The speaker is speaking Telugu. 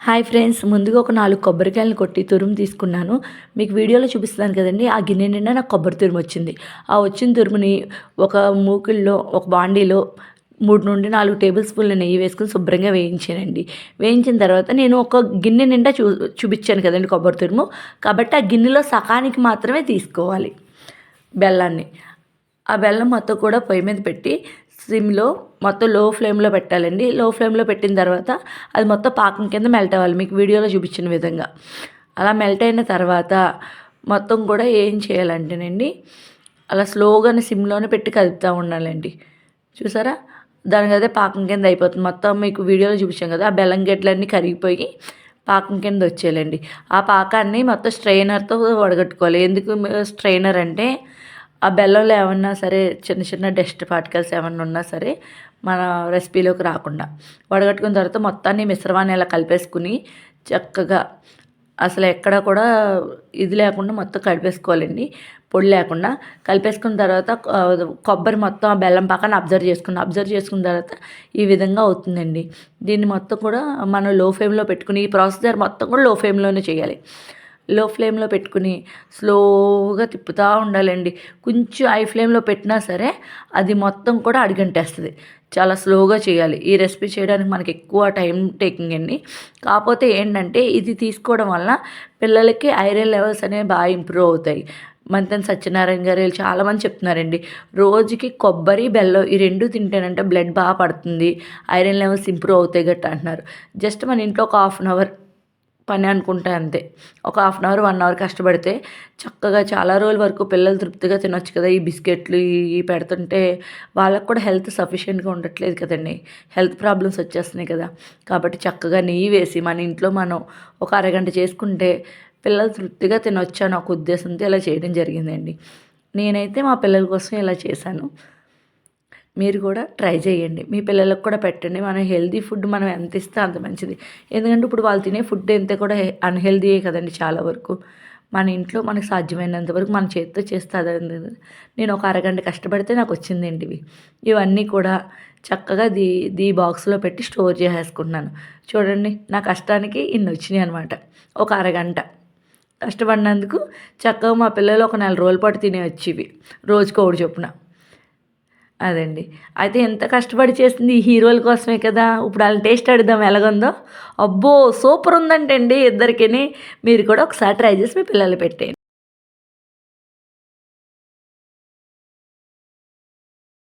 హాయ్ ఫ్రెండ్స్, ముందుగా ఒక 4 కొబ్బరికాయలను కొట్టి తురుము తీసుకున్నాను. మీకు వీడియోలో చూపిస్తున్నాను కదండీ! ఆ గిన్నె నిండా నాకు కొబ్బరి తురుము వచ్చింది. ఆ వచ్చిన తురుముని ఒక మూకుడులో, ఒక బాండీలో 3-4 టేబుల్ స్పూన్ల నెయ్యి వేసుకొని శుభ్రంగా వేయించానండి. వేయించిన తర్వాత నేను ఒక గిన్నె నిండా చూపించాను కదండీ కొబ్బరి తురుము. కాబట్టి ఆ గిన్నెలో సగానికి మాత్రమే తీసుకోవాలి బెల్లాన్ని. ఆ బెల్లం మొత్తం కూడా పొయ్యి మీద పెట్టి సిమ్‌లో మొత్తం లో ఫ్లేమ్‌లో పెట్టాలండి. లో ఫ్లేమ్‌లో పెట్టిన తర్వాత అది మొత్తం పాకం కింద మెల్ట్ అవ్వాలి మీకు వీడియోలో చూపించిన విధంగా. అలా మెల్ట్ అయిన తర్వాత మొత్తం కూడా ఏం చేయాలంటేనండి, అలా స్లోగానే సిమ్‌లోనే పెట్టి కదుపుతూ ఉండాలండి. చూసారా? దానికదే పాకం కింద అయిపోతుంది. మొత్తం మీకు వీడియోలో చూపించాం కదా! ఆ బెల్లం గడ్డలన్నీ కరిగిపోయి పాకం కింద వచ్చేయాలండి. ఆ పాకాన్ని మొత్తం స్ట్రెయినర్‌తో వడగట్టుకోవాలి. ఎందుకు స్ట్రెయినర్ అంటే ఆ బెల్లంలో ఏమన్నా సరే చిన్న చిన్న డస్ట్ పార్టికల్స్ ఏమన్నా ఉన్నా సరే మన రెసిపీలోకి రాకుండా. వడగట్టుకున్న తర్వాత మొత్తాన్ని మిశ్రమాన్ని ఇలా కలిపేసుకుని చక్కగా అసలు ఎక్కడ కూడా ఇది లేకుండా మొత్తం కలిపేసుకోవాలండి. పొడి లేకుండా. కలిపేసుకున్న తర్వాత కొబ్బరి మొత్తం ఆ బెల్లం పాకాన్ని అబ్జర్వ్ చేసుకున్న తర్వాత ఈ విధంగా అవుతుందండి. దీన్ని మొత్తం కూడా మనం లో ఫ్లేమ్‌లో పెట్టుకొని ఈ ప్రొసీజర్ మొత్తం కూడా లో ఫ్లేమ్‌లోనే చేయాలి. లో ఫ్లేమ్‌లో పెట్టుకుని స్లోగా తిప్పుతా ఉండాలండి. కొంచెం హై ఫ్లేమ్‌లో పెట్టినా సరే అది మొత్తం కూడా అడుగంటేస్తది. చాలా స్లోగా చేయాలి. ఈ రెసిపీ చేయడానికి మనకి ఎక్కువ టైం టేకింగ్ అండి. కాపోతే ఏంటంటే ఇది తీసుకోవడం వల్ల పిల్లలకి ఐరన్ లెవెల్స్ అనేవి బాగా ఇంప్రూవ్ అవుతాయి. మంతెన సత్యనారాయణ గారు వీళ్ళు చాలామంది చెప్తున్నారండి. రోజుకి కొబ్బరి, బెల్లం ఈ 2 తింటేనంట బ్లడ్ బాగా పడుతుంది. ఐరన్ లెవెల్స్ ఇంప్రూవ్ అవుతాయి గట్టా అంటున్నారు. జస్ట్ మన ఇంట్లో ఒక హాఫ్ అన్ అవర్ పని అనుకుంటే అంతే. ఒక హాఫ్ అన్ అవర్, 1 అవర్ కష్టపడితే చక్కగా చాలా రోజుల వరకు పిల్లలు తృప్తిగా తినొచ్చు కదా! ఈ బిస్కెట్లు ఇయి పెడుతుంటే వాళ్ళకి కూడా హెల్త్ సఫిషియెంట్‌గా ఉండట్లేదు కదండీ! హెల్త్ ప్రాబ్లమ్స్ వచ్చేస్తున్నాయి కదా! కాబట్టి చక్కగా నెయ్యి వేసి మన ఇంట్లో మనం ఒక అరగంట చేసుకుంటే పిల్లలు తృప్తిగా తినొచ్చు అని ఒక ఉద్దేశంతో ఇలా చేయడం జరిగిందండి. నేనైతే మా పిల్లల కోసం ఇలా చేశాను. మీరు కూడా ట్రై చేయండి. మీ పిల్లలకు కూడా పెట్టండి. మనం హెల్తీ ఫుడ్ మనం ఎంత ఇస్తే అంత మంచిది. ఎందుకంటే ఇప్పుడు వాళ్ళు తినే ఫుడ్ అంతా కూడా అన్‌హెల్తీయే కదండీ చాలా వరకు. మన ఇంట్లో మనకు సాధ్యమైనంత వరకు మన చేత్తో చేస్తే అదే నేను ఒక అరగంట కష్టపడితే నాకొచ్చిందండి ఇవి. ఇవన్నీ కూడా చక్కగా బాక్స్‌లో పెట్టి స్టోర్ చేసేసుకుంటున్నాను. చూడండి నా కష్టానికి ఇన్నొచ్చినాయనమాట. ఒక అరగంట కష్టపడినందుకు చక్కగా మా పిల్లలు ఒక నెల రోజుల పాటు తినేయొచ్చు ఇవి. రోజుకొకటి చొప్పున. అదండి. అయితే ఎంత కష్టపడి చేసింది ఈ హీరోల కోసమే కదా! ఇప్పుడు ఆళ్ళ టేస్ట్ అడుగుదాం ఎలాగుందో? అబ్బో! సూపర్ ఉందంటండి ఇద్దరికిని. మీరు కూడా ఒకసారి ట్రై చేసి మీ పిల్లలకి పెట్టేయండి.